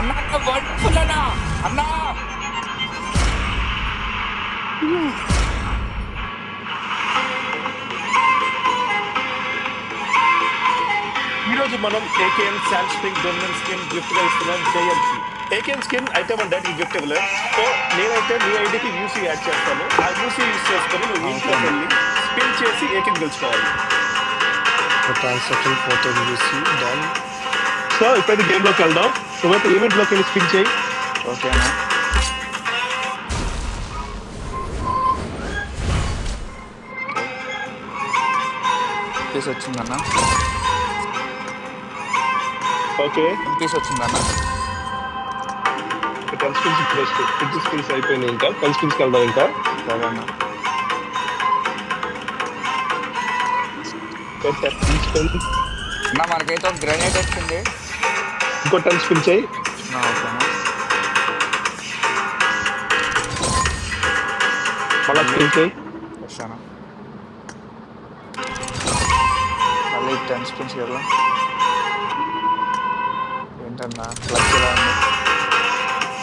అన్నా వండర్ఫుల్ అన్నా అన్నా. ఈరోజు మనం AKN sand spring dominant skin gift గా ఇస్తున్నాం జేఎంకి. AKN skin item and direct gift ఇవ్వలేదు. సో నేనైతే నీ ఐడికి యూసీ యాడ్ చేస్తాను. ఆ యూసీ యూస్ చేసుకొని నువ్వు ఇంట్లోకి వెళ్ళి స్పిన్ చేసి ఏకేన్ గెలుచుకోవాలి. Transaction 4000 UC done. సో ఇప్పుడైతే గేమ్ లోకి వెళ్దాం. నువ్వైతే ఈవెంట్ లోకి వెళ్ళి స్పిన్ చేయి. ఓకేనా పీస్ వచ్చిందన్నా. ఓకే పీస్ వచ్చిందన్నా. 10 స్పిన్స్ బెస్ట్. 50 స్పిన్స్ అయిపోయినాయి. ఇంకా 10 స్పిన్స్ వెళ్దాం. ఇంకా సరే అన్న. 10 స్పిన్స్. అన్నా మనకైతే ఒక గ్రెనేడ్ వచ్చింది. ఇంకో 10 స్పిన్ చేయి. ఓకేనా మళ్ళీ స్పిన్ చేయి. వస్తాను. మళ్ళీ 10 స్పిన్స్ కదా. ఏంటన్నా క్లచ్ ఎలా ఉంది.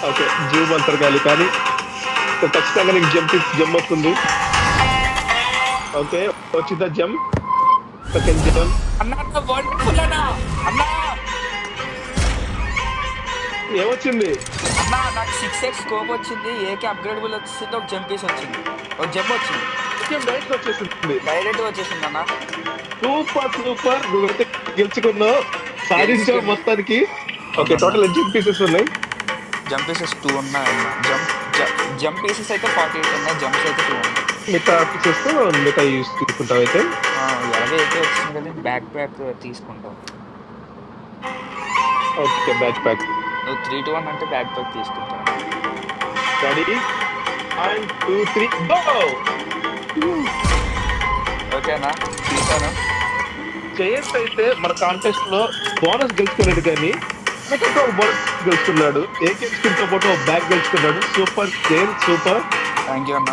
ఓకే జూమ్ అంతర్గాలి కానీ ఖచ్చితంగా నీకు జంప్ వస్తుంది. ఓకే వచ్చిందా జంప్. Second jump. అన్నా వండర్ఫుల్ అన్నా అన్నా. ఏమొచ్చింది? అన్నా నాకు 6x స్కోప్ వచ్చింది. ఏకే అప్గ్రేడబుల్ వచ్చింది. ఒక జంప్ పీస్ వచ్చింది. ఒక జంప్ వచ్చింది. డైరెక్ట్ వచ్చేసింది. డైరెక్ట్ వచ్చేసింది అన్న. Super super. నువ్వైతే గెలుచుకున్నావు, సాధించావు మొత్తానికి. ఓకే టోటల్ జంప్ పీసెస్ ఉన్నాయి. జంప్ పీసెస్ 2 ఉన్నాయి అన్న. జంప్ పీసెస్ అయితే 48 ఉన్నాయి. జంప్స్ అయితే 2 ఉన్నాయి. మిగతా పీసెస్ మిగతా యూస్ తీసుకుంటావు అయితే. ఎలాగో అయితే వచ్చింది కదా. బ్యాక్ ప్యాక్ తీసుకుంటాం. Okay back pack. నువ్వు 3 to 1 అంటే బ్యాక్ ప్యాక్ తీసుకుంటావు. Ready 1 2 3 go. ఓకేనా తీసాను. జయంత్ అయితే మన కాంటెస్ట్ లో బోనస్ గెలుచుకున్నాడు, కానీ నాకంటే ఒక బోనస్ గెలుచుకున్నాడు. ఏకేఎం స్కిన్ తో పాటు ఒక బ్యాగ్ గెలుచుకున్నాడు. Super Jayant super. Thank you అన్న.